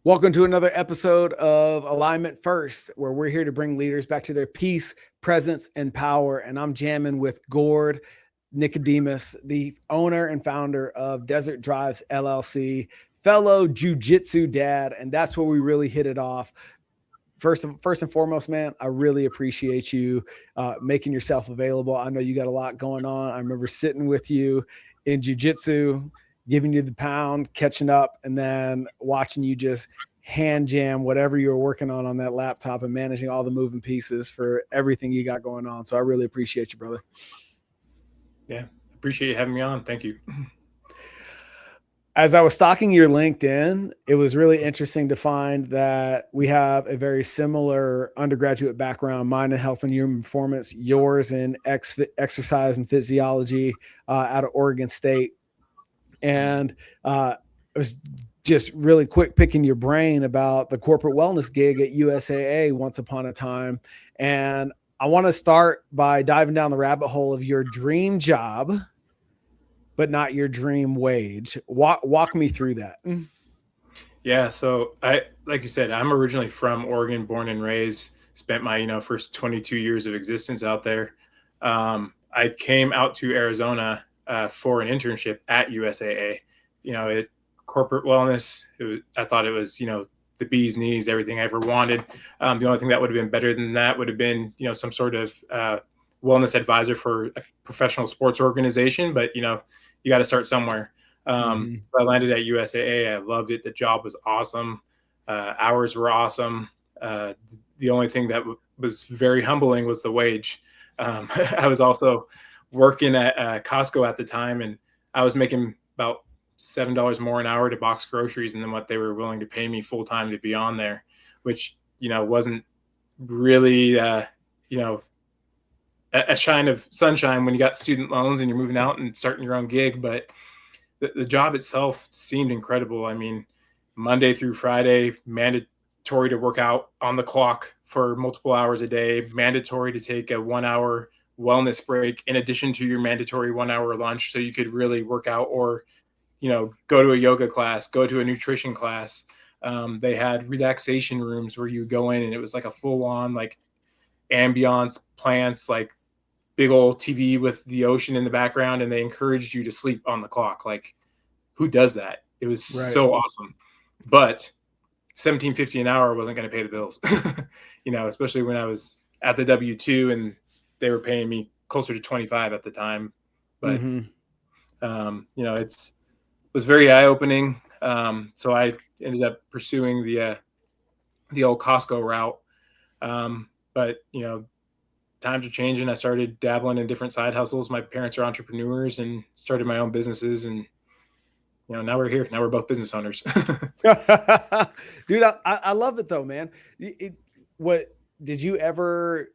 Welcome to another episode of Alignment First, where we're here to bring leaders back to their peace, presence, and power. And I'm jamming with Gord Nicodemus, the owner and founder of Desert Drives LLC, fellow jiu-jitsu dad. And that's where we really hit it off. First and foremost, man, I really appreciate you making yourself available. I know you got a lot going on. I remember sitting with you in jiu-jitsu, giving you the pound, catching up, and then watching you just hand jam whatever you were working on that laptop and managing all the moving pieces for everything you got going on. So I really appreciate you, brother. Yeah, appreciate you having me on. Thank you. As I was stalking your LinkedIn, it was really interesting to find that we have a very similar undergraduate background, mine in health and human performance, yours in exercise and physiology out of Oregon State. And I was just really quick picking your brain about the corporate wellness gig at USAA once upon a time. And I want to start by diving down the rabbit hole of your dream job, but not your dream wage. Walk me through that. Yeah, so like you said, I'm originally from Oregon, born and raised. Spent my first 22 years of existence out there. I came out to Arizona for an internship at USAA. Corporate wellness. I thought it was the bee's knees, everything I ever wanted. The only thing that would have been better than that would have been some sort of wellness advisor for a professional sports organization. But you got to start somewhere. So I landed at USAA. I loved it. The job was awesome. Hours were awesome. The only thing that was very humbling was the wage. I was also working at Costco at the time, and I was making about $7 more an hour to box groceries than what they were willing to pay me full time to be on there, which wasn't really a shine of sunshine when you got student loans and you're moving out and starting your own gig. But the job itself seemed incredible. I mean, Monday through Friday, mandatory to work out on the clock for multiple hours a day, mandatory to take a 1 hour wellness break in addition to your mandatory 1 hour lunch. So you could really work out or, go to a yoga class, go to a nutrition class. They had relaxation rooms where you go in and it was like a full on like ambiance, plants, like big old TV with the ocean in the background, and they encouraged you to sleep on the clock. Like, who does that? It was so awesome. But $17.50 an hour wasn't going to pay the bills, especially when I was at the W-2 and they were paying me closer to 25 at the time. But, it was very eye-opening. So I ended up pursuing the old Costco route. But, times are changing. I started dabbling in different side hustles. My parents are entrepreneurs and started my own businesses. And, now we're here. Now we're both business owners. Dude, I love it though, man. What did you ever,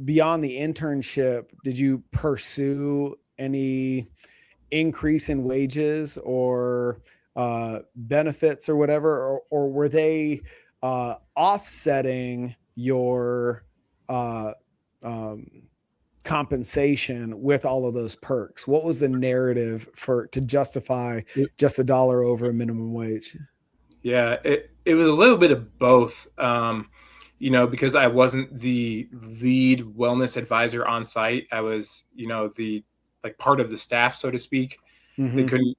beyond the internship, did you pursue any increase in wages or benefits or whatever, or were they offsetting your compensation with all of those perks? What was the narrative to justify just $1 over a minimum wage? Yeah, it was a little bit of both. Because I wasn't the lead wellness advisor on site. I was, the part of the staff, so to speak. They couldn't.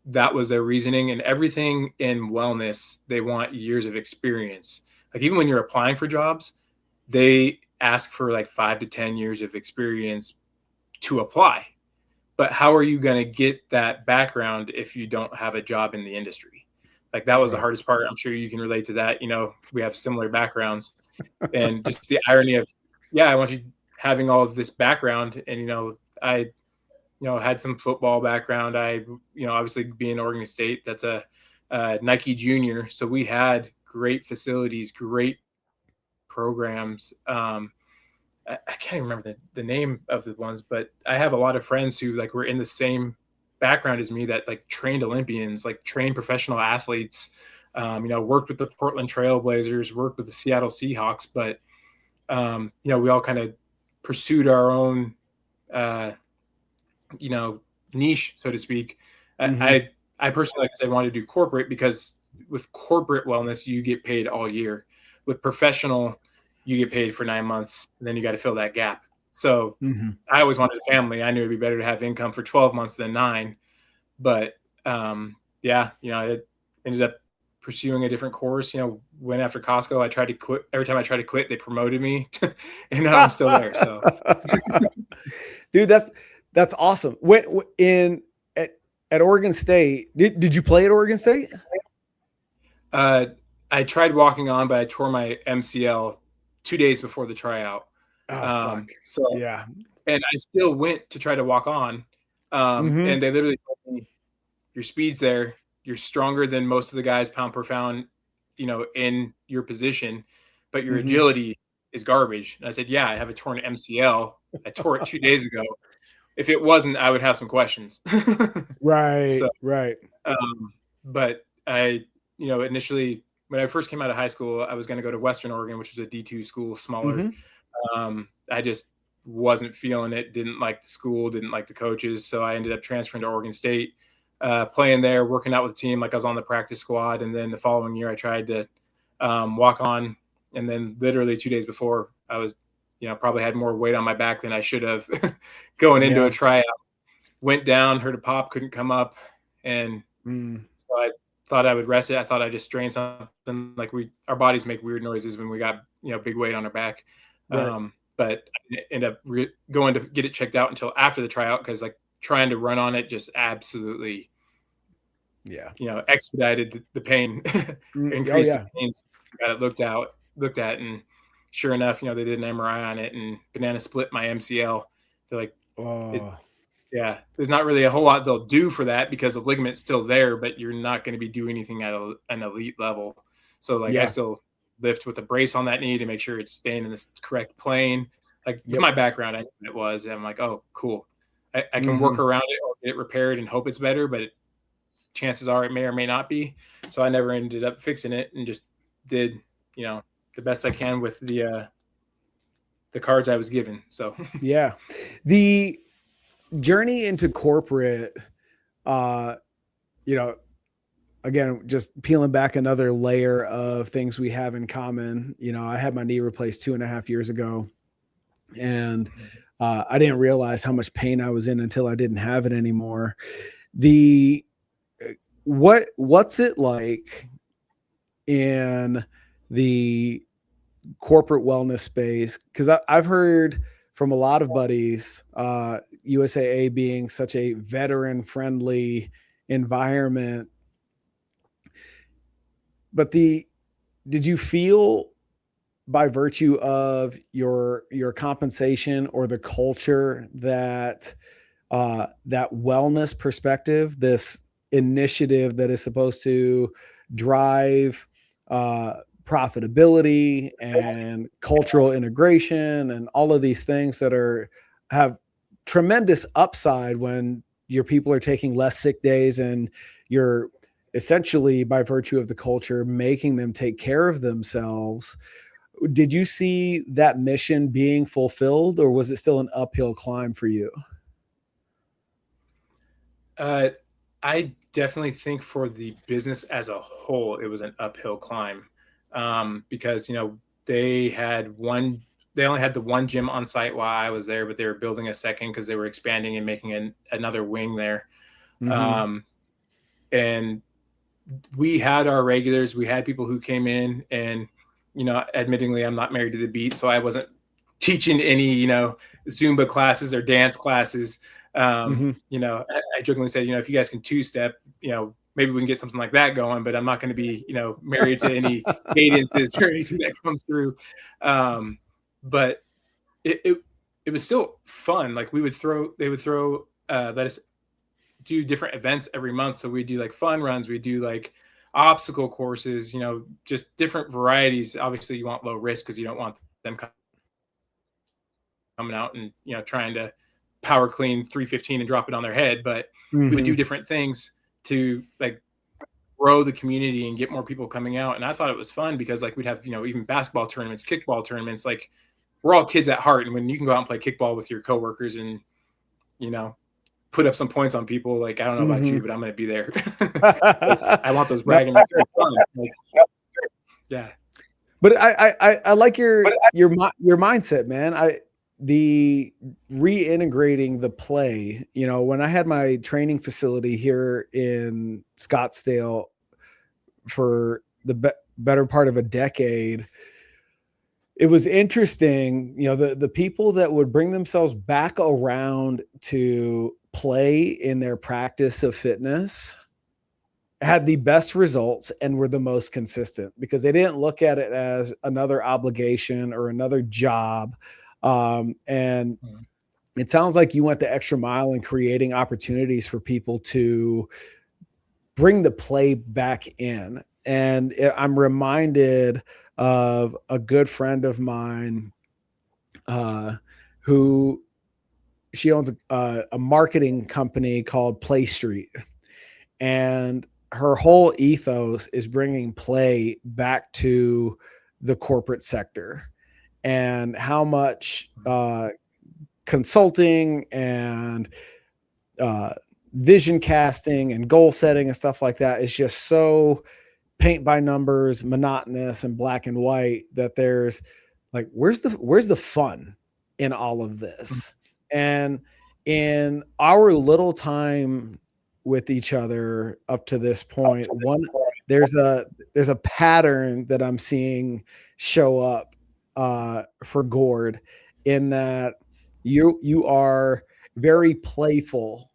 That was their reasoning. And everything in wellness, they want years of experience. Like even when you're applying for jobs, they ask for like 5 to 10 years of experience to apply. But how are you going to get that background if you don't have a job in the industry? Like that was the hardest part. I'm sure you can relate to that. We have similar backgrounds, and just the irony of, I want you having all of this background. And, I, had some football background. I, obviously being Oregon State, that's a Nike junior. So we had great facilities, great programs. I can't even remember the name of the ones, but I have a lot of friends who like were in the same background as me that like trained Olympians, like trained professional athletes, worked with the Portland Trail Blazers, worked with the Seattle Seahawks, but, we all kind of pursued our own, niche, so to speak. I personally, like I said, wanted to do corporate because with corporate wellness, you get paid all year. With professional, you get paid for 9 months, and then you got to fill that gap. So Mm-hmm. I always wanted a family. I knew it'd be better to have income for 12 months than 9. But yeah, I ended up pursuing a different course. Went after Costco. I tried to quit. Every time I tried to quit, they promoted me, and now I'm still there. So, Dude, that's awesome. At Oregon State, did you play at Oregon State? I tried walking on, but I tore my MCL 2 days before the tryout. Oh, fuck. So, Yeah. and I still went to try to walk on, Mm-hmm. and they literally told me, "Your speed's there. You're stronger than most of the guys pound per pound, in your position, but your Mm-hmm. agility is garbage." And I said, "Yeah, I have a torn MCL. I tore it 2 days ago. If it wasn't, I would have some questions." Right. So, Right. but I, initially when I first came out of high school, I was going to go to Western Oregon, which was a D2 school, smaller. Mm-hmm. I just wasn't feeling it. Didn't like the school, didn't like the coaches. So I ended up transferring to Oregon State, playing there, working out with the team. Like I was on the practice squad. And then the following year I tried to walk on. And then literally 2 days before, I was, probably had more weight on my back than I should have going into a tryout. Went down, heard a pop, couldn't come up. And so I thought I would rest it. I thought I'd just strain something. Like our bodies make weird noises when we got, big weight on our back. Right. But I ended up going to get it checked out until after the tryout, because like trying to run on it just absolutely, expedited the pain, increased the pain. Got it looked at, and sure enough, they did an MRI on it, and banana split my MCL. They're like, yeah, there's not really a whole lot they'll do for that because the ligament's still there, but you're not going to be doing anything at an elite level. So like I still lift with a brace on that knee to make sure it's staying in the correct plane. Like with my background, I knew what it was. And I'm like, oh, cool. I can work around it or get it repaired and hope it's better, but chances are it may or may not be. So I never ended up fixing it and just did, the best I can with the cards I was given. So yeah, the journey into corporate, again, just peeling back another layer of things we have in common. I had my knee replaced 2.5 years ago, and I didn't realize how much pain I was in until I didn't have it anymore. What's it like in the corporate wellness space? Because I've heard from a lot of buddies, USAA being such a veteran friendly environment, but did you feel by virtue of your compensation or the culture that that wellness perspective, this initiative that is supposed to drive profitability and cultural integration and all of these things that have tremendous upside when your people are taking less sick days and you're essentially, by virtue of the culture, making them take care of themselves. Did you see that mission being fulfilled, or was it still an uphill climb for you? I definitely think for the business as a whole, it was an uphill climb, because they only had the one gym on site while I was there, but they were building a second because they were expanding and making another wing there. And we had our regulars. We had people who came in, and admittingly, I'm not married to the beat, so I wasn't teaching any Zumba classes or dance classes. I jokingly said, if you guys can two-step, maybe we can get something like that going, but I'm not going to be, married to any cadences or anything that comes through. But it was still fun. Like they would let us do different events every month. So we do like fun runs. We do like obstacle courses, just different varieties. Obviously you want low risk because you don't want them coming out and, trying to power clean 315 and drop it on their head. But we would do different things to like grow the community and get more people coming out. And I thought it was fun because like we'd have, even basketball tournaments, kickball tournaments, like we're all kids at heart. And when you can go out and play kickball with your coworkers and, put up some points on people. Like, I don't know about you, but I'm going to be there. I want those No, bragging rights. Like, yeah. but I like your mindset, man. The reintegrating the play, you know, when I had my training facility here in Scottsdale for the better part of a decade, it was interesting, you know, the people that would bring themselves back around to play in their practice of fitness had the best results and were the most consistent because they didn't look at it as another obligation or another job. And it sounds like you went the extra mile in creating opportunities for people to bring the play back in. And I'm reminded of a good friend of mine who she owns a marketing company called Play Street. And her whole ethos is bringing play back to the corporate sector and how much consulting and vision casting and goal setting and stuff like that is just so paint by numbers, monotonous and black and white that there's like, where's the fun in all of this? And in our little time with each other up to this point, there's a pattern that I'm seeing show up for Gord, in that you are very playful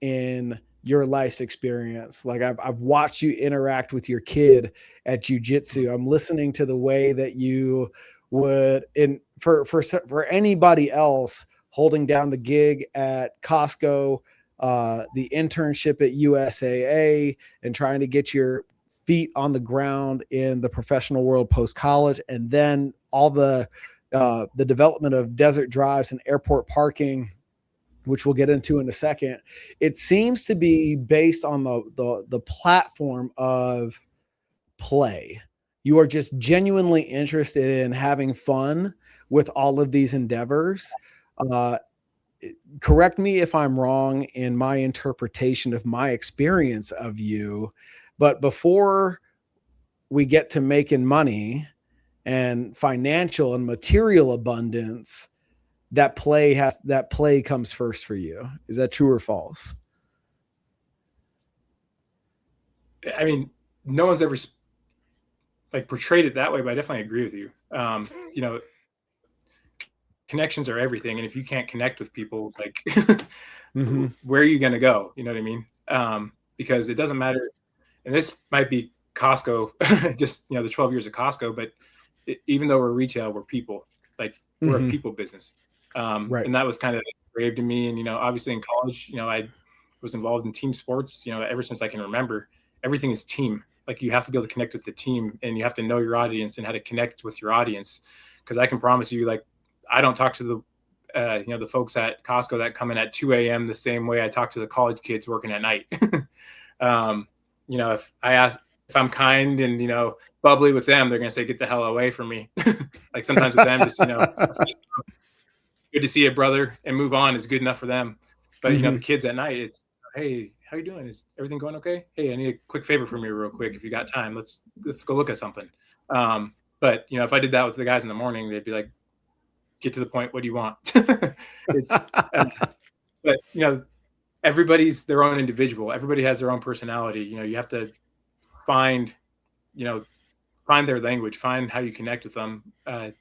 in your life's experience. Like I've watched you interact with your kid at jujitsu. I'm listening to the way that you would, in for anybody else, holding down the gig at Costco, the internship at USAA, and trying to get your feet on the ground in the professional world post college, and then all the development of desert drives and airport parking, which we'll get into in a second. It seems to be based on the platform of play. You are just genuinely interested in having fun with all of these endeavors. Correct me if I'm wrong in my interpretation of my experience of you, but before we get to making money and financial and material abundance, that play comes first for you. Is that true or false? I mean, no one's ever like portrayed it that way, but I definitely agree with you. You know, connections are everything, and if you can't connect with people, like where are you going to go? You know what I mean? Because it doesn't matter, and this might be Costco, just, you know, the 12 years of Costco, but even though we're retail, we're people. Like, we're a people business. Right. And that was kind of engraved to me. And, you know, obviously in college, you know, I was involved in team sports, you know, ever since I can remember. Everything is team. Like, you have to be able to connect with the team, and you have to know your audience and how to connect with your audience. Because I can promise you, like, I don't talk to the, you know, the folks at Costco that come in at 2 a.m. the same way I talk to the college kids working at night. You know, if I'm kind and, you know, bubbly with them, they're going to say, get the hell away from me. Like, sometimes with them, just, you know, good to see a brother and move on is good enough for them. But, you know, the kids at night, it's, hey, how you doing? Is everything going okay? Hey, I need a quick favor from you real quick. If you got time, let's go look at something. But, you know, if I did that with the guys in the morning, they'd be like, get to the point. What do you want? It's, but, you know, everybody's their own individual. Everybody has their own personality. You know, you have to find their language, find how you connect with them. You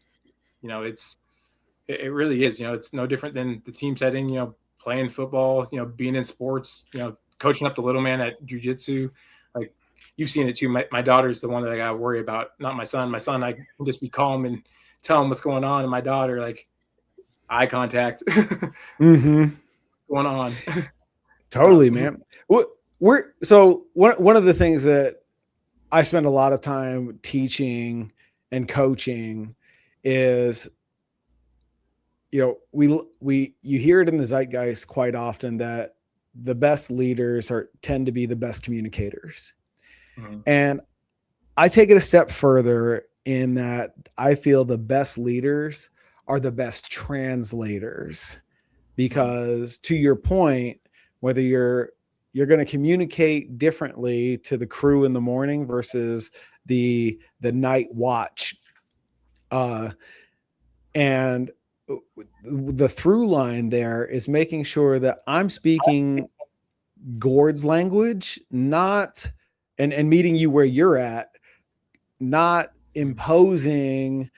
know, it really is, you know, it's no different than the team setting, you know, playing football, you know, being in sports, you know, coaching up the little man at jiu-jitsu. Like, you've seen it too. My daughter's the one that I got to worry about, not my son. My son, I can just be calm and tell him what's going on. And my daughter, like, eye contact. Going on. Totally, man. So one of the things that I spend a lot of time teaching and coaching is, you know, you hear it in the zeitgeist quite often that the best leaders tend to be the best communicators. And I take it a step further in that I feel the best leaders are the best translators, because to your point, whether you're going to communicate differently to the crew in the morning versus the night watch. And the through line there is making sure that I'm speaking Gord's language, not and meeting you where you're at, not imposing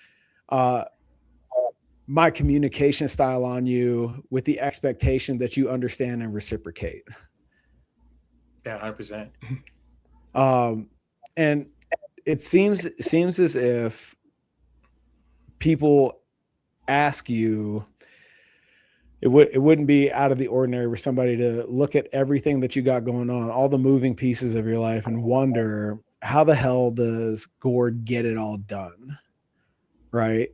my communication style on you with the expectation that you understand and reciprocate. Yeah, 100%. And it seems as if people ask you, it wouldn't be out of the ordinary for somebody to look at everything that you got going on, all the moving pieces of your life, and wonder, how the hell does Gord get it all done? Right?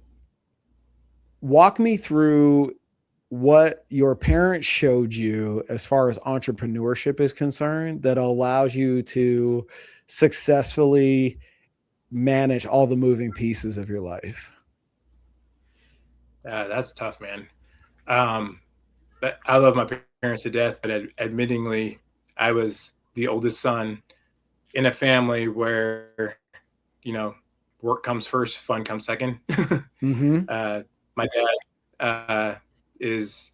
Walk me through what your parents showed you as far as entrepreneurship is concerned that allows you to successfully manage all the moving pieces of your life. That's tough, man. But I love my parents to death, but admittingly, I was the oldest son in a family where, you know, work comes first, fun comes second. My dad is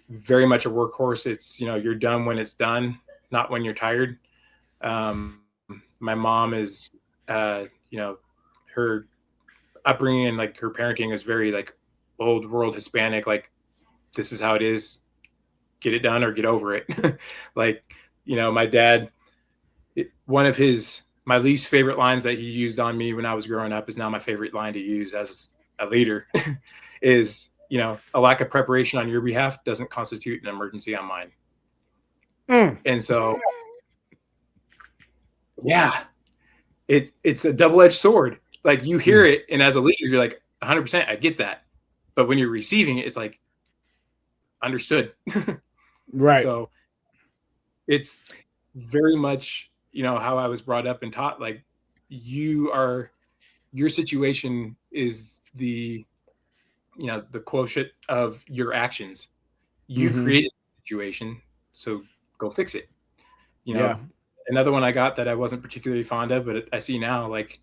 very much a workhorse. It's, you're done when it's done, not when you're tired. My mom is, her upbringing and like her parenting is very like old world Hispanic. Like, this is how it is. Get it done or get over it. Like, my dad, one of my least favorite lines that he used on me when I was growing up is now my favorite line to use as a leader is, a lack of preparation on your behalf doesn't constitute an emergency on mine. And so, yeah, it's a double-edged sword. Like, you hear it, and as a leader, you're like, 100%, I get that. But when you're receiving it, it's like, understood. Right. So it's very much, how I was brought up and taught, like, your situation is the quotient of your actions. You created the situation, so go fix it. Another one I got that I wasn't particularly fond of, but I see now, like,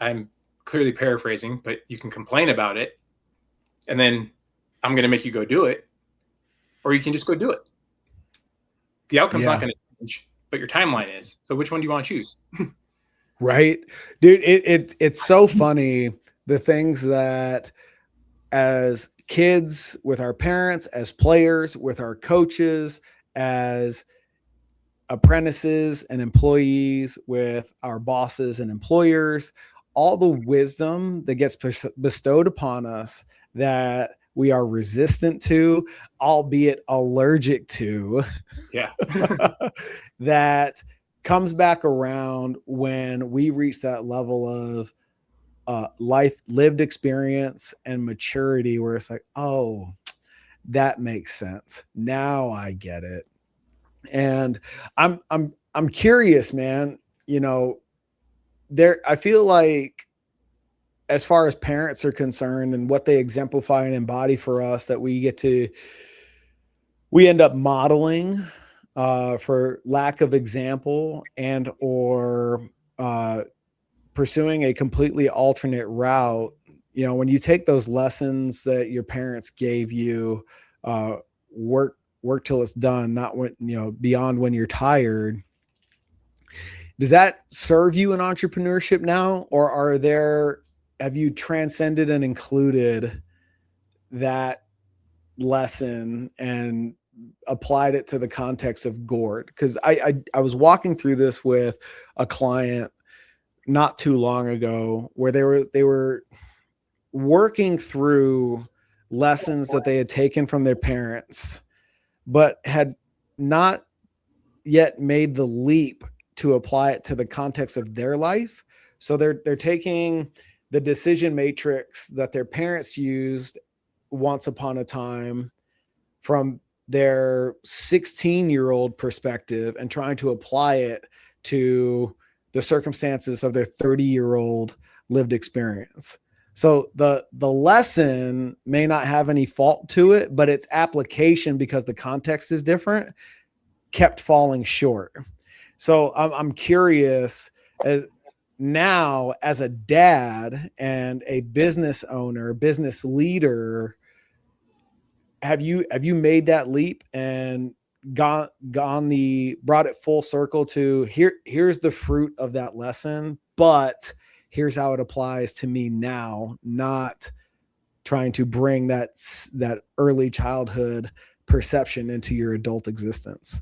I'm clearly paraphrasing, but you can complain about it, and then I'm going to make you go do it, or you can just go do it. The outcome's not going to change, but your timeline is. So which one do you want to choose? Right, dude. It's so funny, the things that as kids with our parents, as players with our coaches, as apprentices and employees with our bosses and employers, all the wisdom that gets bestowed upon us that we are resistant to, albeit allergic to. Yeah. That comes back around when we reach that level of life lived experience and maturity, where it's like, oh, that makes sense. Now I get it. And I'm curious, man. I feel like, as far as parents are concerned and what they exemplify and embody for us, that we end up modeling for lack of example, and or pursuing a completely alternate route. When you take those lessons that your parents gave you, work till it's done, not when, beyond when you're tired. Does that serve you in entrepreneurship now, or have you transcended and included that lesson and applied it to the context of Gord? Because I was walking through this with a client not too long ago, where they were working through lessons that they had taken from their parents, but had not yet made the leap to apply it to the context of their life. So they're taking the decision matrix that their parents used once upon a time from their 16-year-old perspective and trying to apply it to the circumstances of their 30-year-old lived experience. So the lesson may not have any fault to it, but its application, because the context is different, kept falling short. So I'm curious, as now as a dad and a business owner, business leader, have you made that leap and brought it full circle to here's the fruit of that lesson, but here's how it applies to me now, not trying to bring that early childhood perception into your adult existence?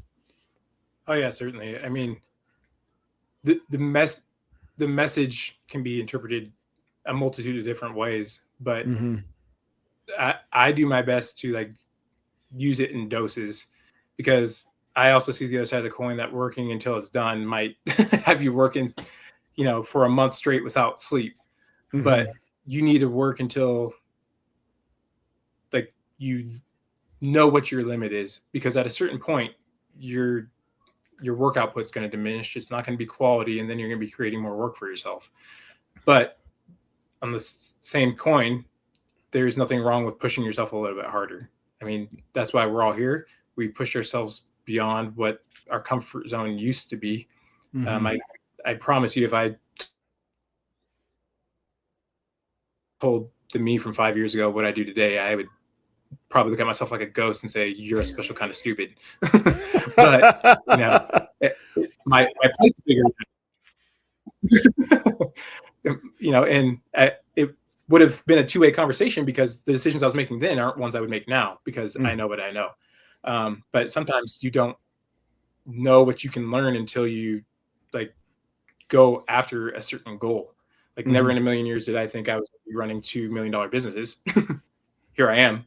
Oh yeah, certainly. I mean, the message can be interpreted a multitude of different ways, but Mm-hmm. I do my best to like use it in doses, because I also see the other side of the coin that working until it's done might have you working, for a month straight without sleep. Mm-hmm. But you need to work until like you know what your limit is, because at a certain point your work output's going to diminish. It's not going to be quality, and then you're going to be creating more work for yourself. But on the same coin, there's nothing wrong with pushing yourself a little bit harder. I mean, that's why we're all here. We pushed ourselves beyond what our comfort zone used to be. Mm-hmm. I promise you, if I told the me from 5 years ago what I do today, I would probably look at myself like a ghost and say, "You're a special kind of stupid." But my plate's bigger. And it would have been a two-way conversation, because the decisions I was making then aren't ones I would make now, because I know what I know. But sometimes you don't know what you can learn until you like go after a certain goal. Like, never in a million years did I think I was running $2 million businesses. Here I am.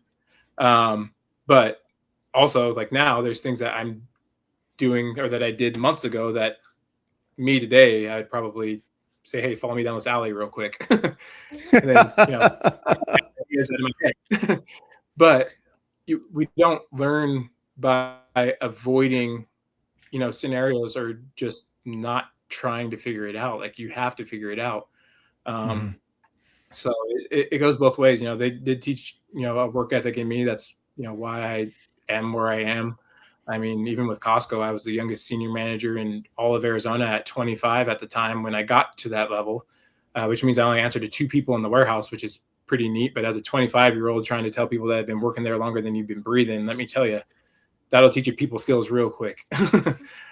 But also, like, now there's things that I'm doing or that I did months ago that me today, I'd probably say, "Hey, follow me down this alley real quick." And then, ideas out of my head. But we don't learn by avoiding, scenarios, or just not trying to figure it out. Like, you have to figure it out. So it goes both ways. They did teach, a work ethic in me. That's, why I am where I am. I mean, even with Costco, I was the youngest senior manager in all of Arizona at 25 at the time when I got to that level, which means I only answered to two people in the warehouse, which is pretty neat. But as a 25-year-old trying to tell people that have been working there longer than you've been breathing, let me tell you, that'll teach you people skills real quick.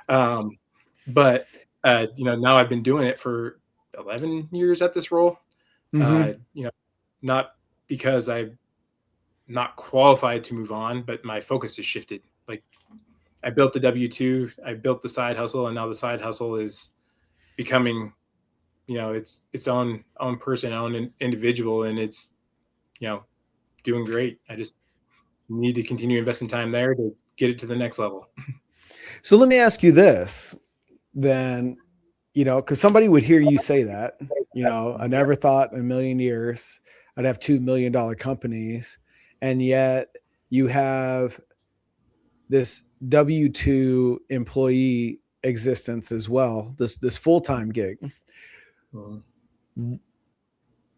But now I've been doing it for 11 years at this role. Not because I'm not qualified to move on, but my focus has shifted. Like, I built the W-2, I built the side hustle, and now the side hustle is becoming, its own person, own individual, and it's, doing great. I just need to continue investing time there to get it to the next level. So let me ask you this then, because somebody would hear you say that, I never thought in a million years I'd have $2 million companies. And yet you have this W-2 employee existence as well, this full-time gig.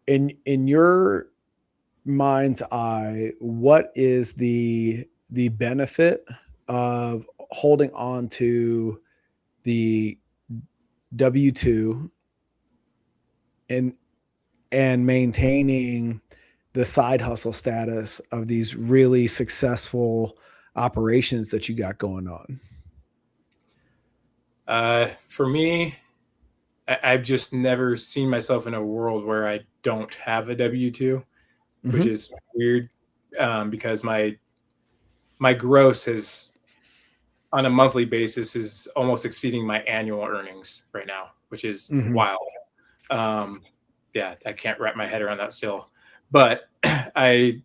In your mind's eye, what is the benefit of holding on to the W-2 and maintaining the side hustle status of these really successful operations that you got going on? For me, I've just never seen myself in a world where I don't have a W-2, which is weird, because my gross is, on a monthly basis, is almost exceeding my annual earnings right now, which is wild. Yeah, I can't wrap my head around that still. But I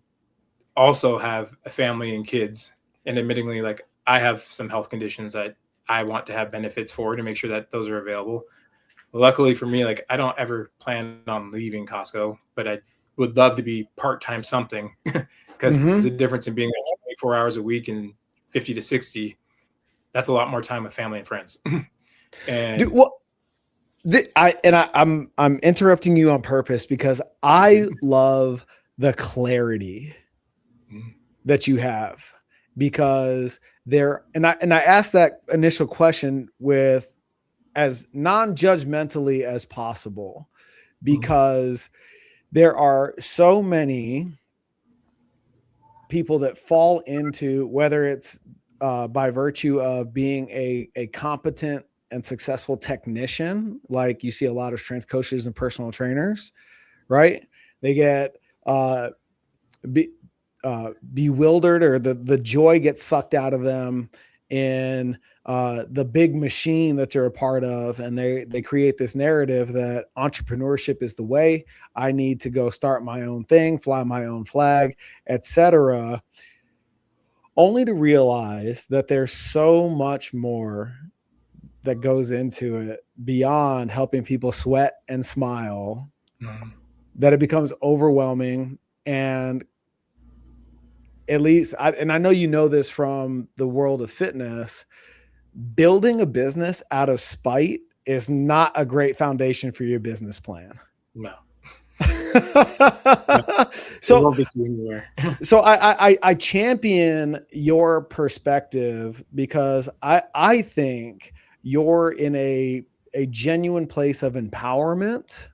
also have a family and kids, and admittingly, like, I have some health conditions that I want to have benefits for, to make sure that those are available. Luckily for me, like, I don't ever plan on leaving Costco, but I would love to be part-time something, because the difference in being 24 hours a week and 50 to 60, that's a lot more time with family and friends. And I'm interrupting you on purpose because I love the clarity that you have, because I asked that initial question with as non-judgmentally as possible, because there are so many people that fall into, whether it's by virtue of being a competent and successful technician, like you see a lot of strength coaches and personal trainers, right? They get be, bewildered, or the joy gets sucked out of them in the big machine that they're a part of, and they create this narrative that entrepreneurship is the way. I need to go start my own thing, fly my own flag, etc., only to realize that there's so much more that goes into it beyond helping people sweat and smile, that it becomes overwhelming. And at least I know you know this from the world of fitness, building a business out of spite is not a great foundation for your business plan. No. So it won't get you anywhere. So I champion your perspective, because I think you're in a genuine place of empowerment,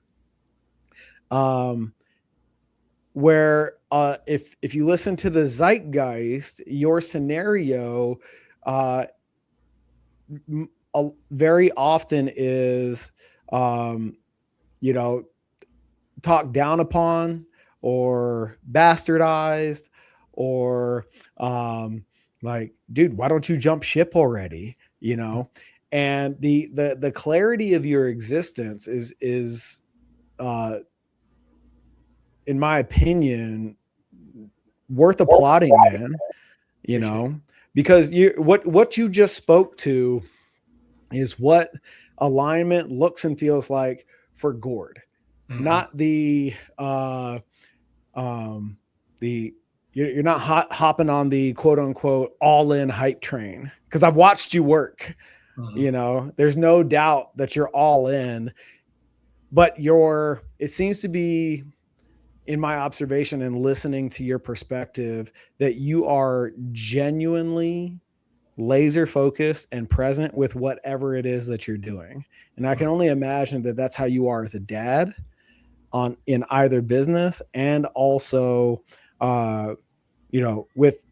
where if you listen to the zeitgeist, your scenario very often is talked down upon or bastardized, or like, dude, why don't you jump ship already? And the clarity of your existence is in my opinion worth applauding, man. Because what you just spoke to is what alignment looks and feels like for Gord. Not the you're not hopping on the quote unquote all in hype train, because I've watched you work. There's no doubt that you're all in, but it seems to be, in my observation and listening to your perspective, that you are genuinely laser focused and present with whatever it is that you're doing. And I can only imagine that that's how you are as a dad in either business, and also with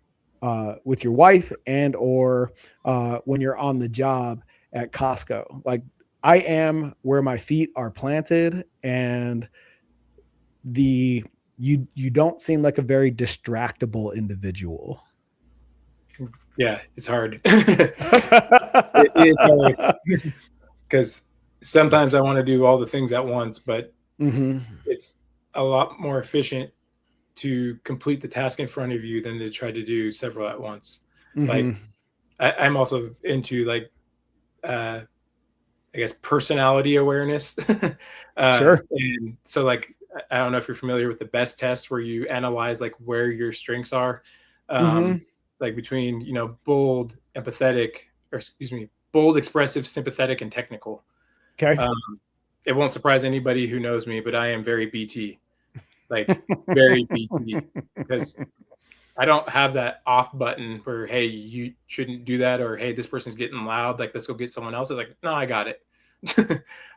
your wife, and or when you're on the job at Costco. Like, I am where my feet are planted, and you don't seem like a very distractible individual. Yeah, it's hard. It is hard because sometimes I want to do all the things at once, but it's a lot more efficient to complete the task in front of you than to try to do several at once. Like, I'm also into like, I guess, personality awareness. Sure. And so, like, I don't know if you're familiar with the BEST test, where you analyze like where your strengths are, like between, bold, empathetic, or excuse me, bold, expressive, sympathetic, and technical. Okay. It won't surprise anybody who knows me, but I am very BT, like very BT, because I don't have that off button where, hey, you shouldn't do that, or hey, this person's getting loud, like, let's go get someone else. It's like, no, I got it.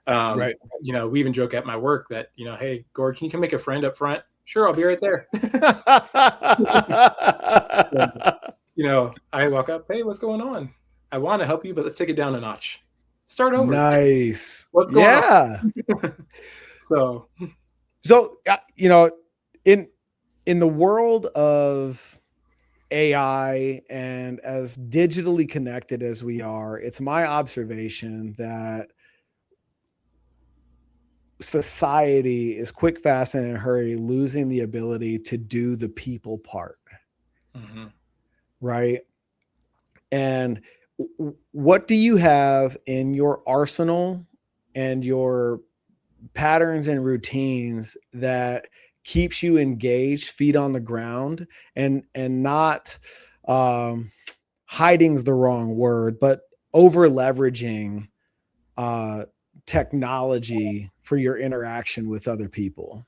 Right. We even joke at my work that, hey, Gord, can you come make a friend up front? Sure, I'll be right there. I walk up, hey, what's going on? I want to help you, but let's take it down a notch. Start over. Nice. What's going on? So in the world of AI, and as digitally connected as we are, it's my observation that society is quick, fast, and in a hurry losing the ability to do the people part. Right. And what do you have in your arsenal and your patterns and routines that keeps you engaged, feet on the ground, and not hiding's the wrong word, but over leveraging technology for your interaction with other people?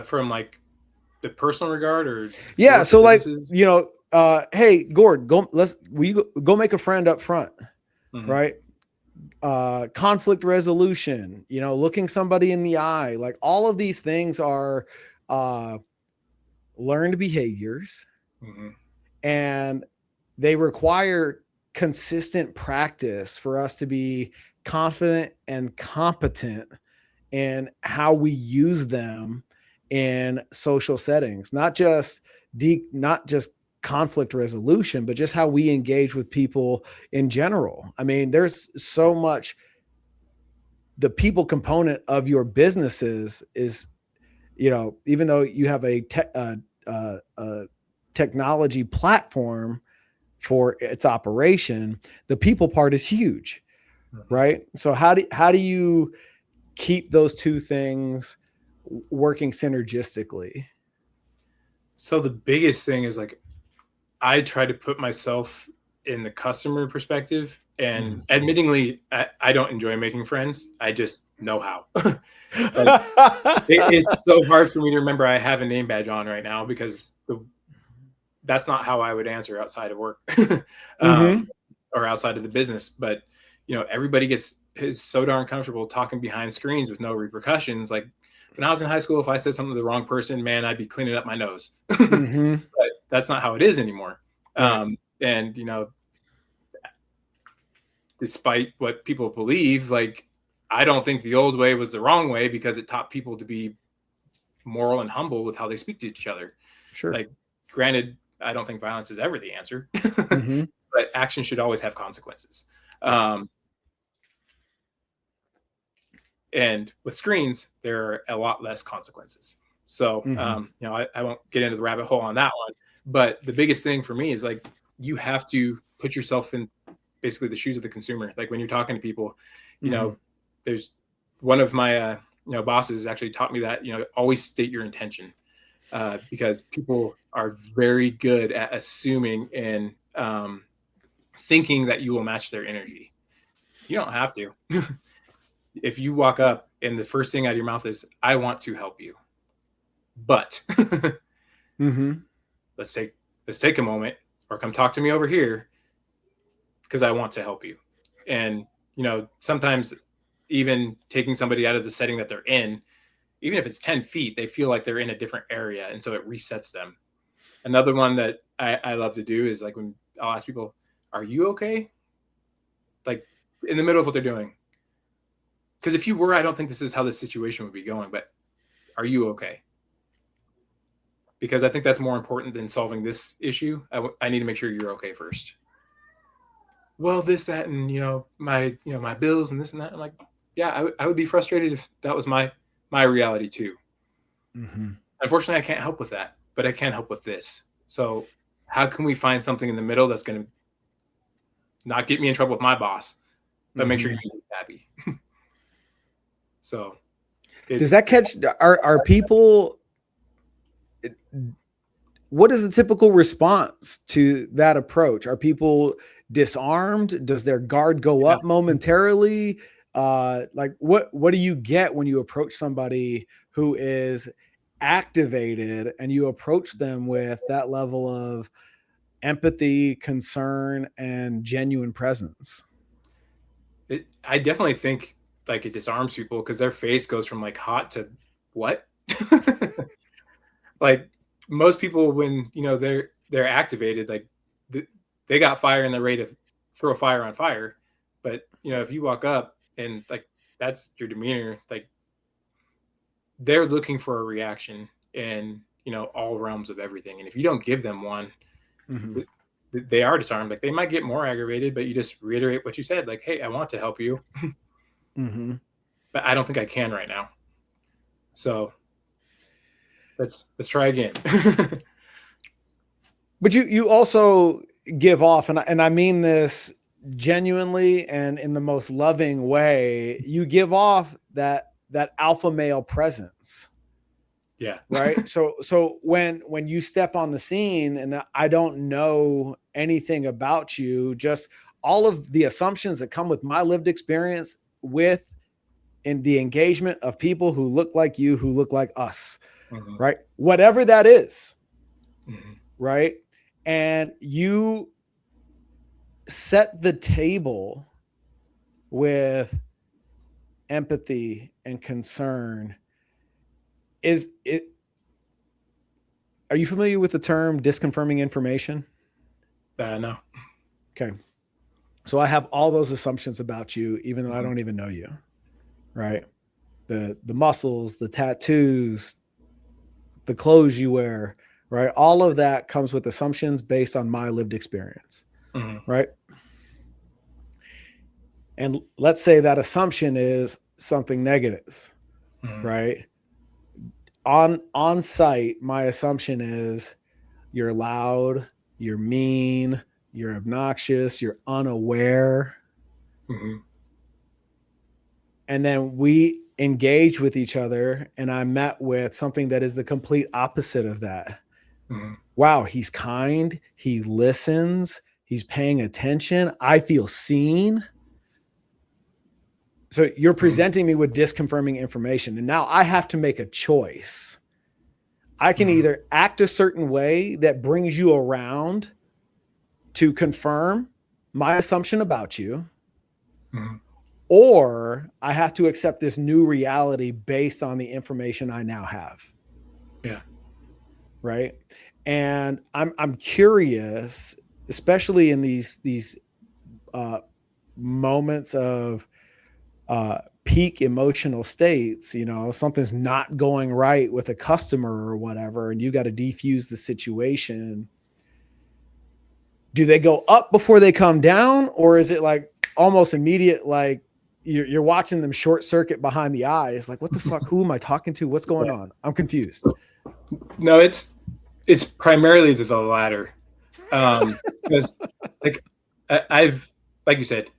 From like the personal regard or Yeah. work or So like, businesses. hey, Gord, go make a friend up front, Mhm. right? Conflict resolution, looking somebody in the eye, like all of these things are uh, learned behaviors, Mhm. and they require consistent practice for us to be confident and competent in how we use them in social settings, not just conflict resolution, but just how we engage with people in general. I mean, there's so much. The people component of your businesses is, even though you have a technology platform for its operation, the people part is huge, Mhm. right? So how do you keep those two things working synergistically? So the biggest thing is like I try to put myself in the customer perspective. And Mm. admittingly, I don't enjoy making friends. I just know how. Like it's so hard for me to remember I have a name badge on right now because that's not how I would answer outside of work, um, Mm-hmm. or outside of the business. But everybody is so darn comfortable talking behind screens with no repercussions. Like when I was in high school, if I said something to the wrong person, man, I'd be cleaning up my nose. But Mm-hmm. that's not how it is anymore. Right. And despite what people believe, like I don't think the old way was the wrong way because it taught people to be moral and humble with how they speak to each other. Sure. Like, granted, I don't think violence is ever the answer, Mm-hmm. but action should always have consequences. Yes. Um, and with screens, there are a lot less consequences. So, Mm-hmm. I won't get into the rabbit hole on that one. But the biggest thing for me is like you have to put yourself in basically the shoes of the consumer. Like when you're talking to people, you Mm-hmm. know, there's one of my bosses actually taught me that always state your intention, because people are very good at assuming and thinking that you will match their energy. You don't have to. If you walk up and the first thing out of your mouth is, I want to help you, but Mm-hmm. let's take let's take a moment, or come talk to me over here because I want to help you. And sometimes even taking somebody out of the setting that they're in, even if it's 10 feet, they feel like they're in a different area, and so it resets them. Another one that I love to do is like when I'll ask people, are you okay? Like in the middle of what they're doing. Because if you were, I don't think this is how this situation would be going, but are you okay? Because I think that's more important than solving this issue. I need to make sure you're okay first. Well, this, that, and my bills and this and that. I'm like, yeah, I would be frustrated if that was my reality too. Mm-hmm. Unfortunately, I can't help with that, but I can help with this. So how can we find something in the middle that's going to not get me in trouble with my boss, but make sure Mm-hmm. you're happy? So Does it's that catch? Are people? What is the typical response to that approach? Are people disarmed? Does their guard go yeah, up momentarily? Like what do you get when you approach somebody who is activated and you approach them with that level of empathy, concern, and genuine presence? I definitely think like it disarms people because their face goes from like hot to what? Like most people when they're activated, like they got fire and they're ready to throw fire on fire. But if you walk up and like that's your demeanor, like they're looking for a reaction in all realms of everything. And if you don't give them one, Mm-hmm. they are disarmed. Like they might get more aggravated, but you just reiterate what you said, like, hey, I want to help you, Mm-hmm. but I don't think I can right now. So let's try again. But you also give off, and I mean this genuinely and in the most loving way. You give off that alpha male presence, Yeah. right? So when you step on the scene and I don't know anything about you, just all of the assumptions that come with my lived experience with in the engagement of people who look like you, who look like us, right? Whatever that is, right? And you set the table with empathy and concern. Are you familiar with the term disconfirming information? No. Okay. So I have all those assumptions about you, even though I don't even know you, right? The muscles, the tattoos, the clothes you wear, right? All of that comes with assumptions based on my lived experience, right? And let's say that assumption is something negative, right? On site, my assumption is you're loud, you're mean, you're obnoxious, you're unaware. And then we engage with each other, and I met with something that is the complete opposite of that. Wow, he's kind, he listens, he's paying attention, I feel seen. So you're presenting me with disconfirming information, and now I have to make a choice. I can either act a certain way that brings you around to confirm my assumption about you, or I have to accept this new reality based on the information I now have. Yeah. Right. And I'm curious, especially in these moments of peak emotional states, you know, something's not going right with a customer or whatever, and you got to defuse the situation. Do they go up before they come down, or is it like almost immediate, like you're watching them short circuit behind the eyes? Like, what the fuck? Who am I talking to? What's going on? I'm confused. No, it's primarily the latter. Because like I've, like you said,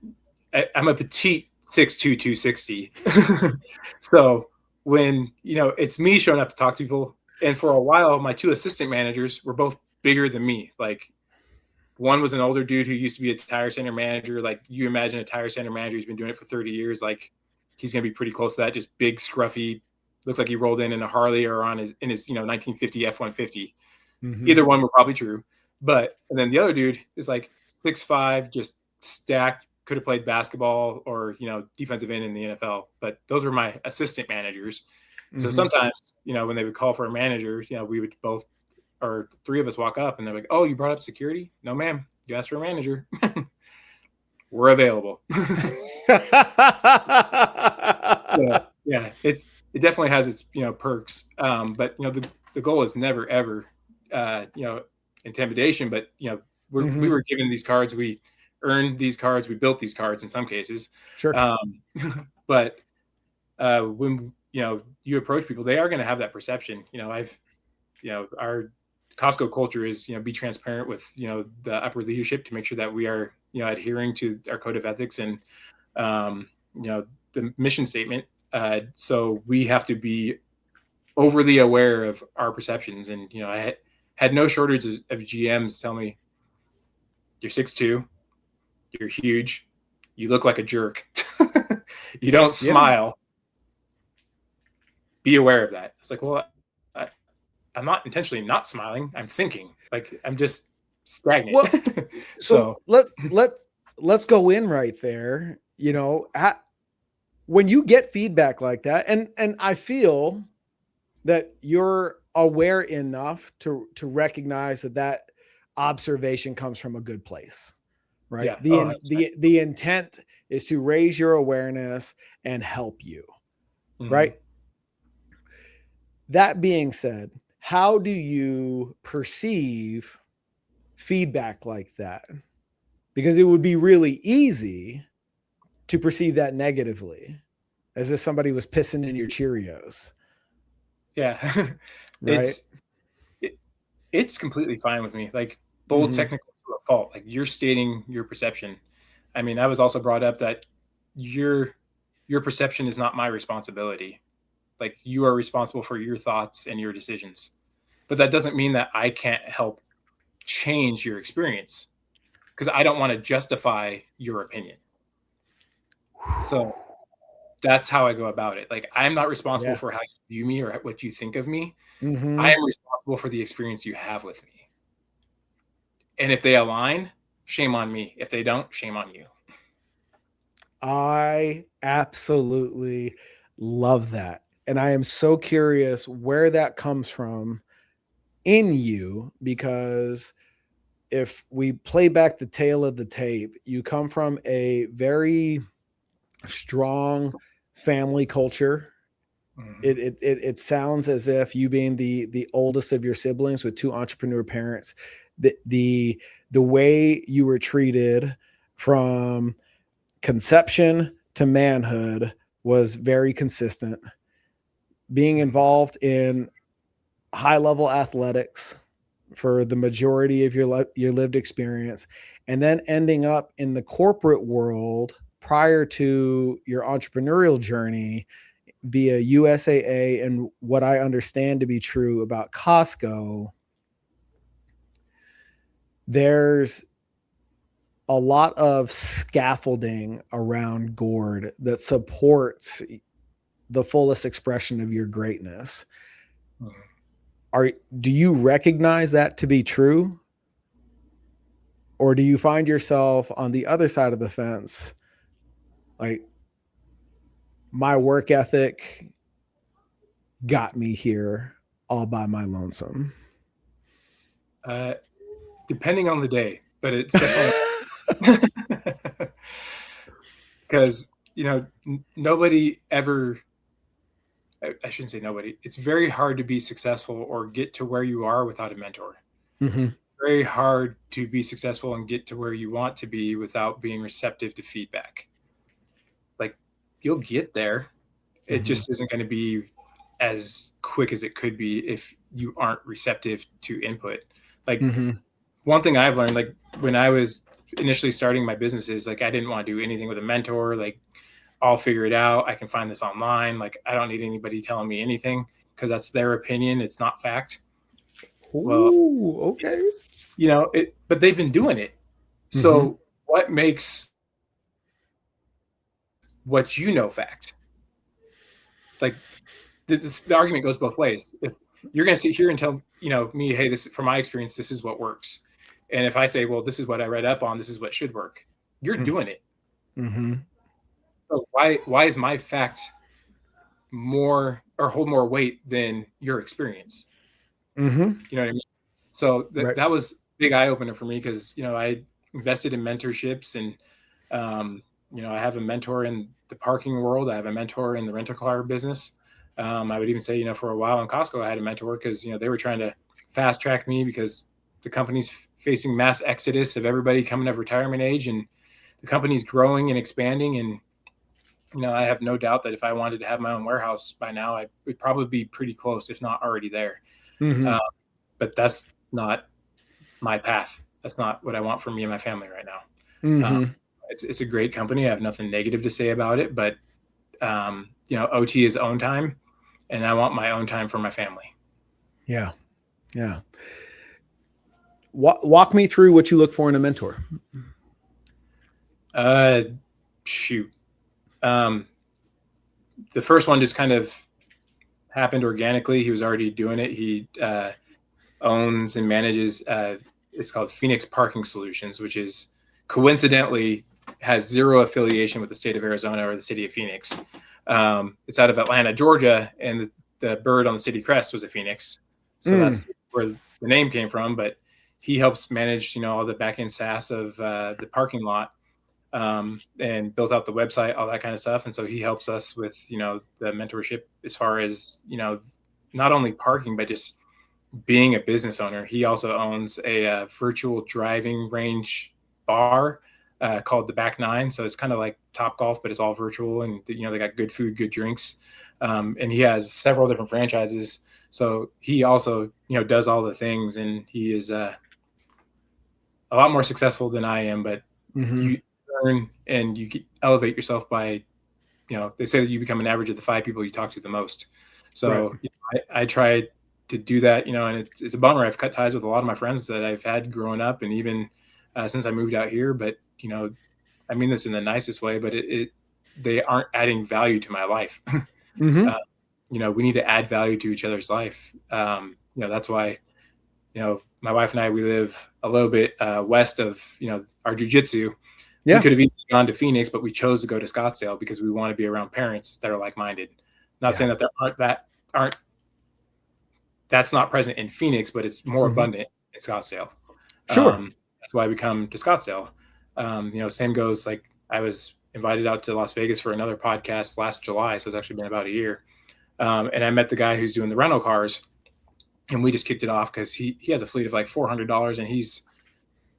I'm a petite 6'2", 260. So when, you know, it's me showing up to talk to people, and for a while, my two assistant managers were both bigger than me. Like, one was an older dude who used to be a tire center manager. Like, you imagine a tire center manager who's been doing it for 30 years. Like, he's going to be pretty close to that. Just big, scruffy, looks like he rolled in a Harley or in his 1950 F-150. Either one were probably true. But, and then the other dude is like 6'5", just stacked, could have played basketball or, you know, defensive end in the NFL. But those were my assistant managers. So sometimes, you know, when they would call for a manager, you know, we would both, or three of us, walk up and they're like, "Oh, you brought up security?" "No, ma'am. You asked for a manager." "We're available." So, yeah, it definitely has its, you know, perks. But, you know, the goal is never, ever, you know, intimidation, but, you know, we were given these cards, we earned these cards, we built these cards in some cases. Sure. But when, you know, you approach people, they are going to have that perception. You know, our Costco culture is, you know, be transparent with, you know, the upper leadership to make sure that we are, you know, adhering to our code of ethics and, you know, the mission statement. So we have to be overly aware of our perceptions. And, you know, I had no shortage of GMs tell me, "You're 6'2", you're huge, you look like a jerk, you don't smile. Be aware of that." It's like, well, I'm not intentionally not smiling. I'm thinking, like, I'm just stagnant. Well, so let's go in right there. You know, when you get feedback like that, and I feel that you're aware enough to recognize that observation comes from a good place, right? Yeah. The intent is to raise your awareness and help you, right? That being said, how do you perceive feedback like that? Because it would be really easy to perceive that negatively, as if somebody was pissing in your Cheerios. Yeah. Right. It's completely fine with me. Like, bold technical to a fault. Like, you're stating your perception. I mean, I was also brought up that your perception is not my responsibility. Like, you are responsible for your thoughts and your decisions. But that doesn't mean that I can't help change your experience. because I don't want to justify your opinion. So that's how I go about it. Like, I'm not responsible Yeah. for how you view me or what you think of me. I Mm-hmm. am responsible for the experience you have with me. And if they align, shame on me. If they don't, shame on you. I absolutely love that. And I am so curious where that comes from in you, because if we play back the tail of the tape, you come from a very strong family culture. Mhm. It sounds as if you being the oldest of your siblings with two entrepreneur parents, the way you were treated from conception to manhood was very consistent. Being Mhm. involved in high level athletics for the majority of your lived experience, and then ending up in the corporate world prior to your entrepreneurial journey via USAA and what I understand to be true about Costco. There's a lot of scaffolding around Gord that supports the fullest expression of your greatness. Mhm. Do you recognize that to be true, or do you find yourself on the other side of the fence, like, my work ethic got me here all by my lonesome? Uh, Depending on the day, but it's definitely because nobody ever. I shouldn't say nobody. It's very hard to be successful or get to where you are without a mentor. Mm-hmm. Very hard to be successful and get to where you want to be without being receptive to feedback. Like, you'll get there. It Mm-hmm. just isn't going to be as quick as it could be if you aren't receptive to input. Like, Mm-hmm. one thing I've learned, like when I was initially starting my businesses, like I didn't want to do anything with a mentor. Like, I'll figure it out. I can find this online. Like, I don't need anybody telling me anything because that's their opinion. It's not fact. Well, Ooh, okay. but they've been doing it. Mm-hmm. So what makes what fact? Like, the argument goes both ways. If you're going to sit here and tell me, hey, this from my experience, this is what works, and if I say, well, this is what I read up on, this is what should work, you're doing it. Mm-hmm. So why is my fact more or hold more weight than your experience? Mm-hmm. You know what I mean? So Right. that was a big eye opener for me because I invested in mentorships and um, I have a mentor in the parking world. I have a mentor in the rental car business. I would even say for a while in Costco I had a mentor because they were trying to fast track me because the company's facing mass exodus of everybody coming of retirement age, and the company's growing and expanding. And I have no doubt that if I wanted to have my own warehouse by now, I would probably be pretty close, if not already there. Mm-hmm. Uh, but that's not my path. That's not what I want for me and my family right now. Um, Mm-hmm. it's a great company. I have nothing negative to say about it, but OT is own time, and I want my own time for my family. Yeah. Yeah. Walk me through what you look for in a mentor. Uh, Shoot. Um, the first one just kind of happened organically. He was already doing it. He owns and manages. It's called Phoenix Parking Solutions, which is coincidentally has zero affiliation with the state of Arizona or the city of Phoenix. It's out of Atlanta, Georgia, and the bird on the city crest was a phoenix, so Mm. that's where the name came from. But he helps manage, all the back end SaaS of the parking lot, and built out the website, all that kind of stuff. And so he helps us with, the mentorship as far as, not only parking, but just being a business owner. He also owns a virtual driving range bar called the Back Nine. So it's kind of like Top Golf, but it's all virtual, and they got good food, good drinks, and he has several different franchises. So he also does all the things, and he is a lot more successful than I am. But Mm-hmm. you learn and you elevate yourself by they say that you become an average of the 5 people you talk to the most. Right. So I try to do that, and it's a bummer. I've cut ties with a lot of my friends that I've had growing up, and even since I moved out here, but I mean this in the nicest way, but they aren't adding value to my life. Mm-hmm. We need to add value to each other's life. That's why, my wife and I, we live a little bit west of, our jujitsu. We Yeah. could have easily gone to Phoenix, but we chose to go to Scottsdale because we want to be around parents that are like-minded. Not saying that that's not present in Phoenix, but it's more abundant in Scottsdale. Sure. That's why we come to Scottsdale. Same goes, like, I was invited out to Las Vegas for another podcast last July. So it's actually been about a year. And I met the guy who's doing the rental cars, and we just kicked it off because he has a fleet of like $400, and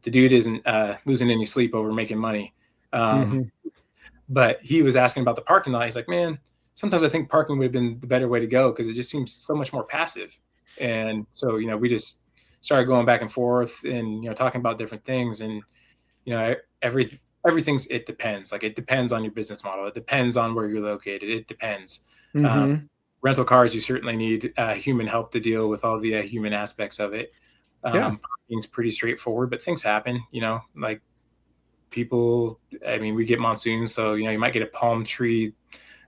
the dude isn't losing any sleep over making money. But he was asking about the parking lot. He's like, man, sometimes I think parking would have been the better way to go because it just seems so much more passive. And so, we just started going back and forth and, talking about different things. And, everything's, it depends. Like, it depends on your business model. It depends on where you're located. It depends. Rental cars, you certainly need human help to deal with all the human aspects of it. Parking's pretty straightforward, but things happen, like people, I mean, we get monsoons. So, you might get a palm tree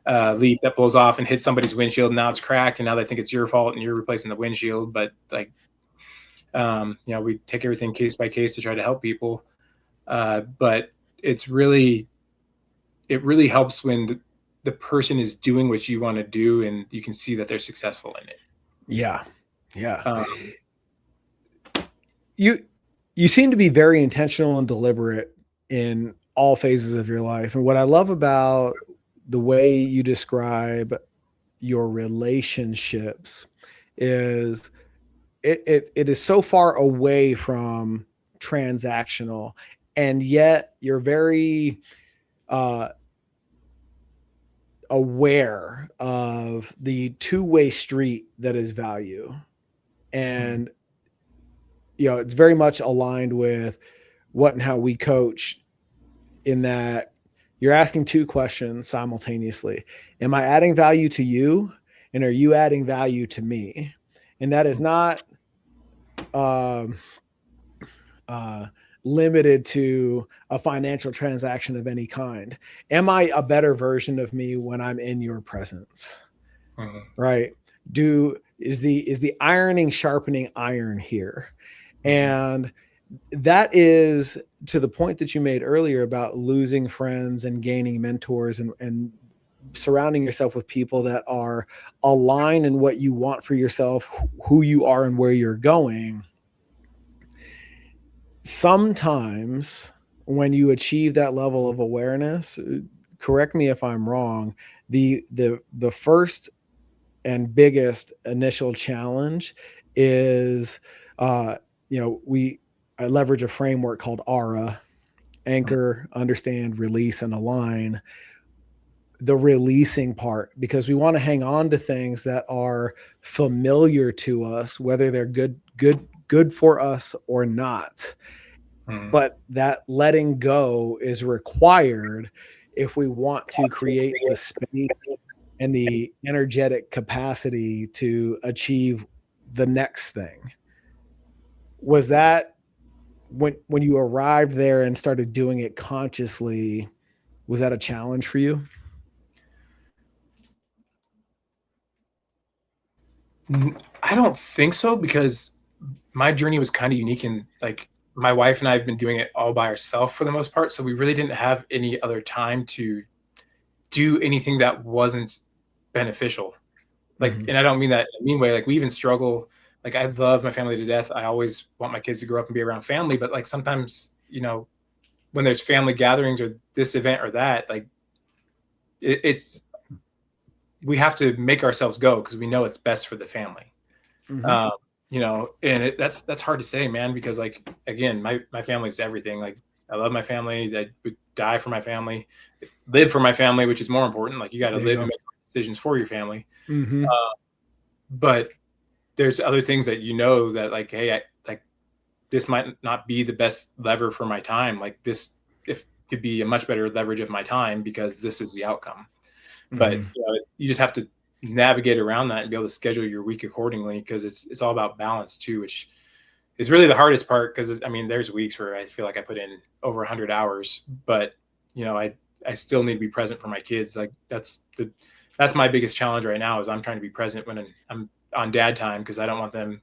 leaf that blows off and hits somebody's windshield, and now it's cracked, and now they think it's your fault and you're replacing the windshield. But like, we take everything case by case to try to help people. But it really helps when the person is doing what you want to do and you can see that they're successful in it. Yeah. You seem to be very intentional and deliberate in all phases of your life. And what I love about the way you describe your relationships is it is so far away from transactional, and yet you're very aware of the two-way street that is value. And it's very much aligned with what and how we coach, in that you're asking two questions simultaneously. Am I adding value to you? And are you adding value to me? And that is not limited to a financial transaction of any kind. Am I a better version of me when I'm in your presence? Right? Is the ironing sharpening iron here? And that is to the point that you made earlier about losing friends and gaining mentors, and surrounding yourself with people that are aligned in what you want for yourself, who you are, and where you're going. Sometimes when you achieve that level of awareness, correct me if I'm wrong, the first and biggest initial challenge is, I leverage a framework called ARA: anchor, understand, release, and align. The releasing part, because we want to hang on to things that are familiar to us, whether they're good for us or not. But that letting go is required if we want to create the space and the energetic capacity to achieve the next thing. Was that when you arrived there and started doing it consciously, was that a challenge for you? I don't think so, because my journey was kind of unique, and like, my wife and I have been doing it all by ourselves for the most part. So we really didn't have any other time to do anything that wasn't beneficial. Like, and I don't mean that in a mean way. Like, we even struggle. Like, I love my family to death. I always want my kids to grow up and be around family. But like, sometimes, when there's family gatherings or this event or that, like, we have to make ourselves go because we know it's best for the family. And that's hard to say, man, because like, again, my family is everything. Like, I love my family. I would die for my family, live for my family, which is more important. Like, you got to live and make decisions for your family. But there's other things that, that like, hey, this might not be the best lever for my time. Like, this could be a much better leverage of my time because this is the outcome. But you just have to navigate around that and be able to schedule your week accordingly, because it's all about balance too, which is really the hardest part. Cause I mean, there's weeks where I feel like I put in over 100 hours, but you know, I still need to be present for my kids. Like that's my biggest challenge right now is I'm trying to be present when I'm on dad time. Cause I don't want them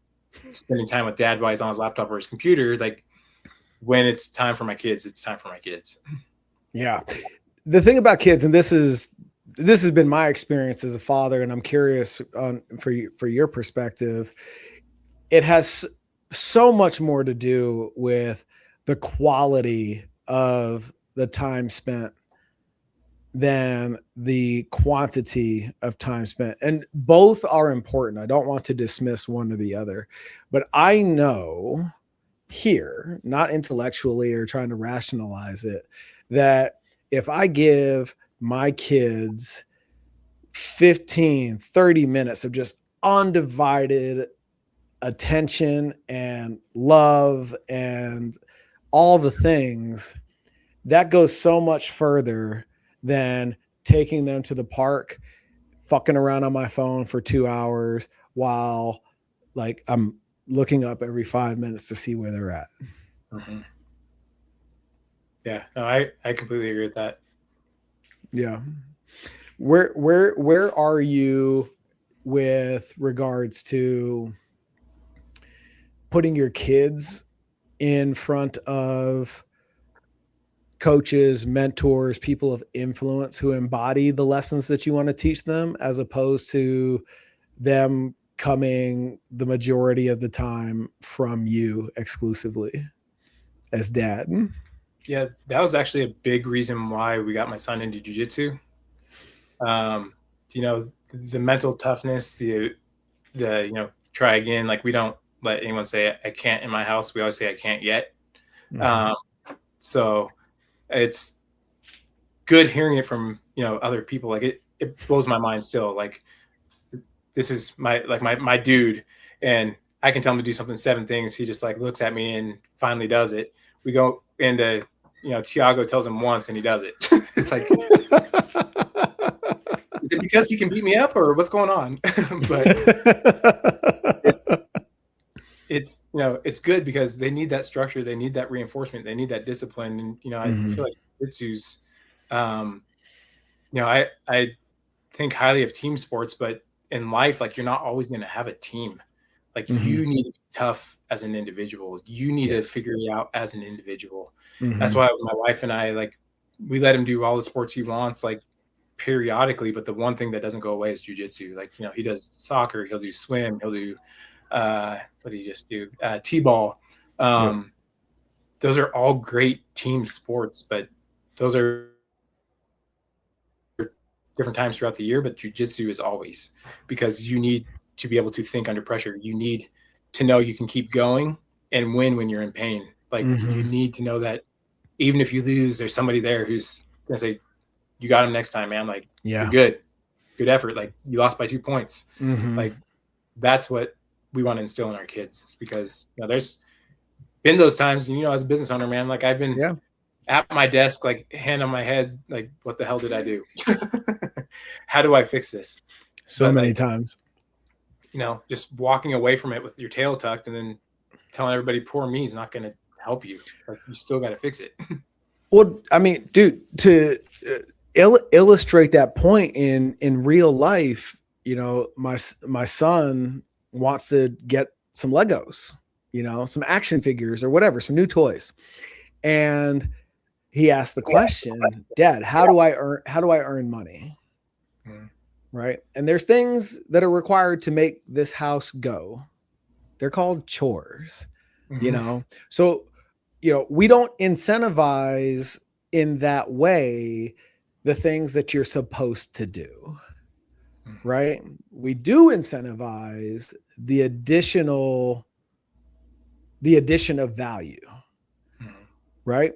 spending time with dad while he's on his laptop or his computer. Like when it's time for my kids, it's time for my kids. Yeah. The thing about kids, and this has been my experience as a father, and I'm curious for your perspective. It has so much more to do with the quality of the time spent than the quantity of time spent. And both are important. I don't want to dismiss one or the other, but I know here, not intellectually or trying to rationalize it, that if I give my kids 15, 30 minutes of just undivided attention and love and all the things, that goes so much further than taking them to the park, fucking around on my phone for 2 hours while like I'm looking up every 5 minutes to see where they're at. Mm-hmm. Yeah, no, I completely agree with that. Yeah. Where are you with regards to putting your kids in front of coaches, mentors, people of influence who embody the lessons that you want to teach them, as opposed to them coming the majority of the time from you exclusively as dad? Yeah, that was actually a big reason why we got my son into jiu-jitsu. You know, the mental toughness, the you know, try again. Like we don't let anyone say I can't in my house. We always say I can't yet. Mm-hmm. So it's good hearing it from, you know, other people. Like it blows my mind still. Like this is my dude, and I can tell him to do something 7 things. He just like looks at me and finally does it. We go into, you know, Tiago tells him once and he does it. It's like, is it because he can beat me up or what's going on? But it's, you know, it's good because they need that structure. They need that reinforcement. They need that discipline. And, you know, I feel like jiu-jitsu's, you know, I think highly of team sports, but in life, like you're not always going to have a team. Like you need to be tough as an individual. You need to figure it out as an individual. That's why my wife and I, like, we let him do all the sports he wants, like periodically. But the one thing that doesn't go away is jujitsu. Like, you know, he does soccer, he'll do swim, he'll do, what did he just do? T-ball. Those are all great team sports, but those are different times throughout the year. But jujitsu is always, because you need to be able to think under pressure. You need to know you can keep going and win when you're in pain. Like you need to know that even if you lose, there's somebody there who's gonna say, you got him next time, man. Like you're good effort. Like you lost by 2 points. Like that's what we want to instill in our kids, because, you know, there's been those times, you know, as a business owner, man, like I've been at my desk, like hand on my head, like, what the hell did I do? How do I fix this? So many times. You know, just walking away from it with your tail tucked and then telling everybody poor me is not going to help you. Like you still got to fix it. Well, I mean, dude, to illustrate that point in real life, you know, my son wants to get some Legos, you know, some action figures or whatever, some new toys. And he asked the question, Dad, how do I earn money? Right. And there's things that are required to make this house go. They're called chores, you know? So, you know, we don't incentivize in that way the things that you're supposed to do, right? We do incentivize the addition of value, right?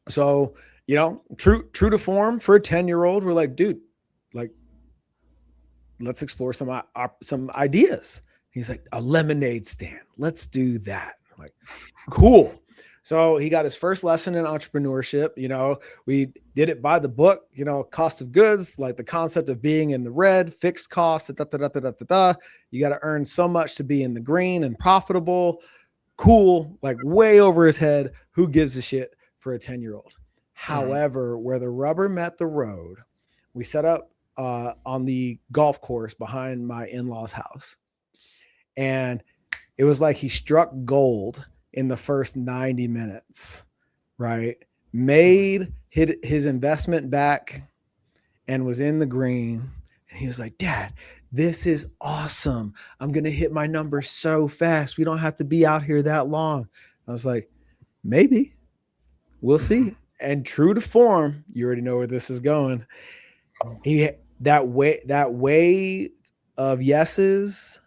So, you know, true to form for a 10-year-old, we're like, dude, like, let's explore some ideas. He's like, a lemonade stand. Let's do that. I'm like, cool. So he got his first lesson in entrepreneurship. You know, we did it by the book, you know, cost of goods, like the concept of being in the red, fixed costs, You got to earn so much to be in the green and profitable. Cool, like way over his head. Who gives a shit for a 10-year-old? Mhm. However, where the rubber met the road, we set up on the golf course behind my in-laws' house. And it was like he struck gold in the first 90 minutes, right? Made his investment back and was in the green. And he was like, Dad, this is awesome. I'm going to hit my number so fast. We don't have to be out here that long. I was like, maybe we'll see. And true to form, you already know where this is going. He that way of yeses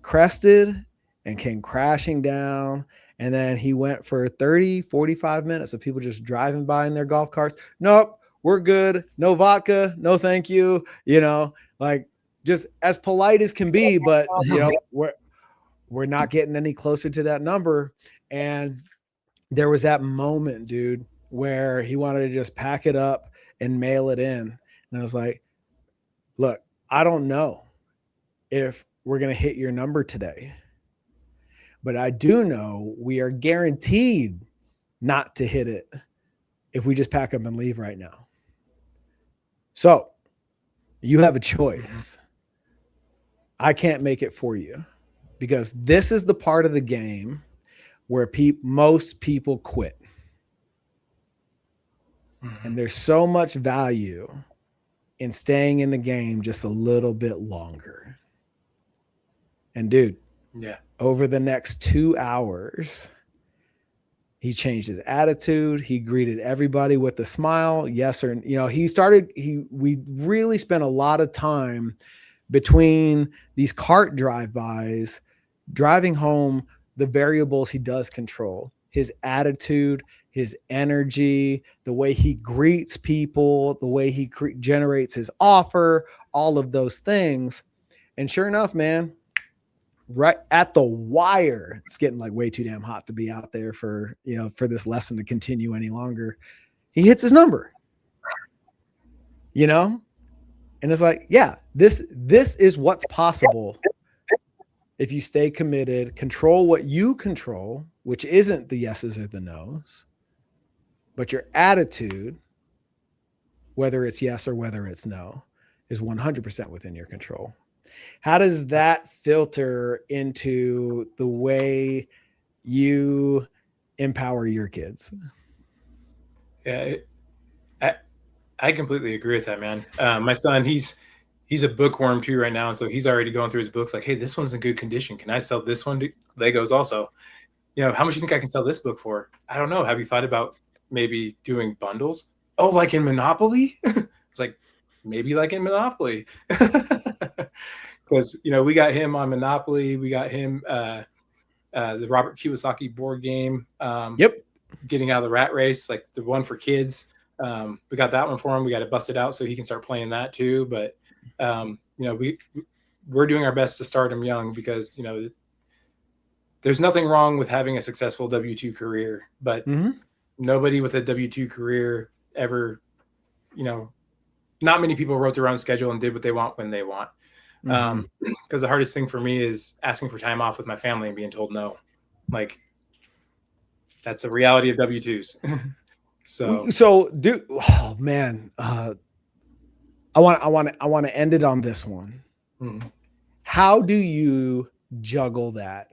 crested and came crashing down. And then he went for 30, 45 minutes of people just driving by in their golf carts. Nope, we're good. No vodka. No, thank you. Like just as polite as can be, but we're not getting any closer to that number. And there was that moment, dude, where he wanted to just pack it up and mail it in. And I was like, look, I don't know if we're going to hit your number today, but I do know we are guaranteed not to hit it if we just pack up and leave right now. So you have a choice. I can't make it for you because this is the part of the game where most people quit. And there's so much value in staying in the game just a little bit longer. And dude, over the next 2 hours, he changed his attitude. He greeted everybody with a smile. Yes, or we really spent a lot of time between these cart drive-bys, driving home the variables he does control, his attitude, his energy, the way he greets people, the way he generates his offer, all of those things. And sure enough, man, right at the wire, it's getting like way too damn hot to be out there for this lesson to continue any longer. He hits his number, and it's like, yeah, this is what's possible if you stay committed, control what you control, which isn't the yeses or the nos, but your attitude, whether it's yes or whether it's no, is 100% within your control. How does that filter into the way you empower your kids? Yeah, I completely agree with that, man. My son, he's a bookworm too right now, and so he's already going through his books. Like, hey, this one's in good condition. Can I sell this one to Legos also? How much do you think I can sell this book for? I don't know. Have you thought about maybe doing bundles? Oh, like in Monopoly? It's like, maybe like in Monopoly. Because we got him on Monopoly. We got him the Robert Kiyosaki board game. Getting out of the rat race, like the one for kids. We got that one for him. We got to bust it out so he can start playing that too. But we're doing our best to start him young because there's nothing wrong with having a successful W-2 career, but nobody with a W-2 career ever, not many people wrote their own schedule and did what they want when they want. Because the hardest thing for me is asking for time off with my family and being told no. Like, that's a reality of W-2s. So dude, oh man, I want to end it on this one. How do you juggle that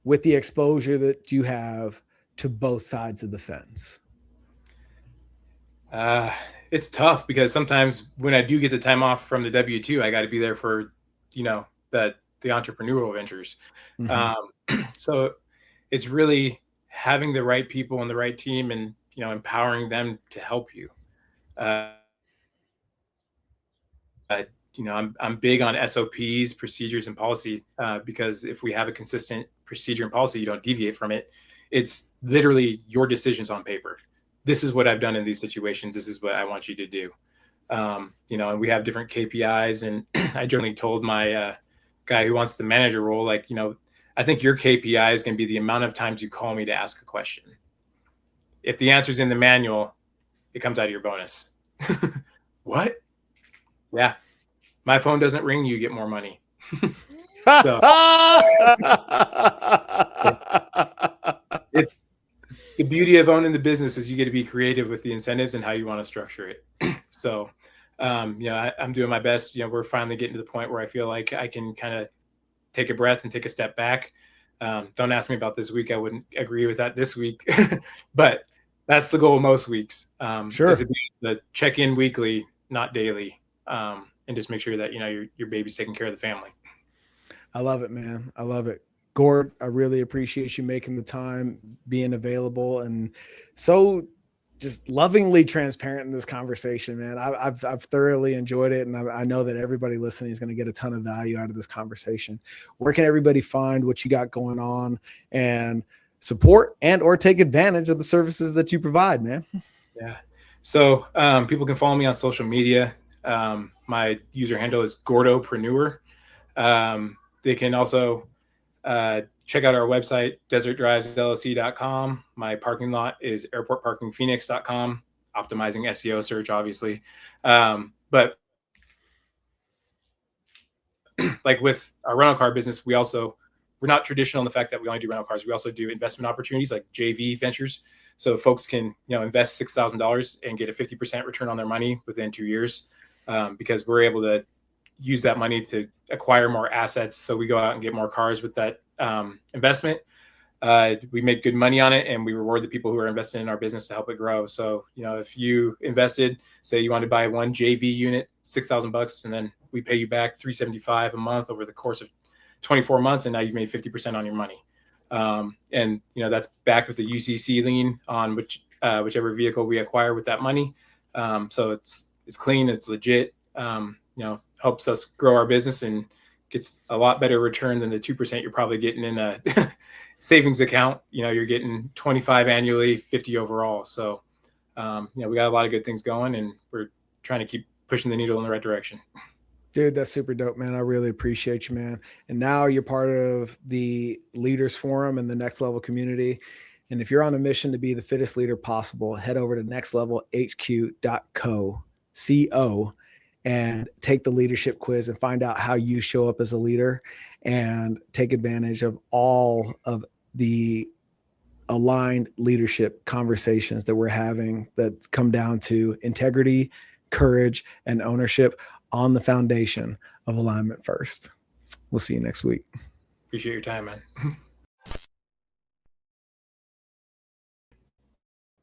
with the exposure that you have to both sides of the fence? It's tough because sometimes when I do get the time off from the W-2, I got to be there for, the entrepreneurial ventures. So it's really having the right people and the right team and, empowering them to help you. I'm big on SOPs, procedures, and policy because if we have a consistent procedure and policy, you don't deviate from it. It's literally your decisions on paper. This is what I've done in these situations. This is what I want you to do. And we have different KPIs. And I generally told my guy who wants the manager role, like, I think your KPI is going to be the amount of times you call me to ask a question. If the answer's in the manual, it comes out of your bonus. What? Yeah. My phone doesn't ring, you get more money. So it's the beauty of owning the business is you get to be creative with the incentives and how you want to structure it. So, I'm doing my best. We're finally getting to the point where I feel like I can kind of take a breath and take a step back. Don't ask me about this week. I wouldn't agree with that this week, but that's the goal most weeks. Sure. Is to be the check in weekly, not daily, and just make sure that your baby's taking care of the family. I love it, man. I love it. Gord, I really appreciate you making the time, being available, and so just lovingly transparent in this conversation, man. I've thoroughly enjoyed it, and I know that everybody listening is going to get a ton of value out of this conversation. Where can everybody find what you got going on and support and or take advantage of the services that you provide, man? Yeah. So people can follow me on social media. My user handle is Gordopreneur. They can also check out our website, desertdrivesllc.com. My parking lot is airportparkingphoenix.com, optimizing SEO search, obviously. But like with our rental car business, we're not traditional in the fact that we only do rental cars. We also do investment opportunities like JV ventures. So folks can, invest $6,000 and get a 50% return on their money within 2 years, because we're able to use that money to acquire more assets. So we go out and get more cars with that investment. We make good money on it, and we reward the people who are investing in our business to help it grow. So, if you invested, say you want to buy one JV unit, $6,000, and then we pay you back $375 a month over the course of 24 months, and now you've made 50% on your money. And that's backed with a UCC lien on whichever vehicle we acquire with that money. So it's clean, it's legit. Helps us grow our business and gets a lot better return than the 2% you're probably getting in a savings account. You're getting 25 annually, 50 overall. So, we got a lot of good things going, and we're trying to keep pushing the needle in the right direction. Dude, that's super dope, man. I really appreciate you, man. And now you're part of the Leaders Forum and the Next Level community. And if you're on a mission to be the fittest leader possible, head over to nextlevelhq.co, and take the leadership quiz and find out how you show up as a leader and take advantage of all of the aligned leadership conversations that we're having that come down to integrity, courage, and ownership on the foundation of alignment first. We'll see you next week. Appreciate your time, man.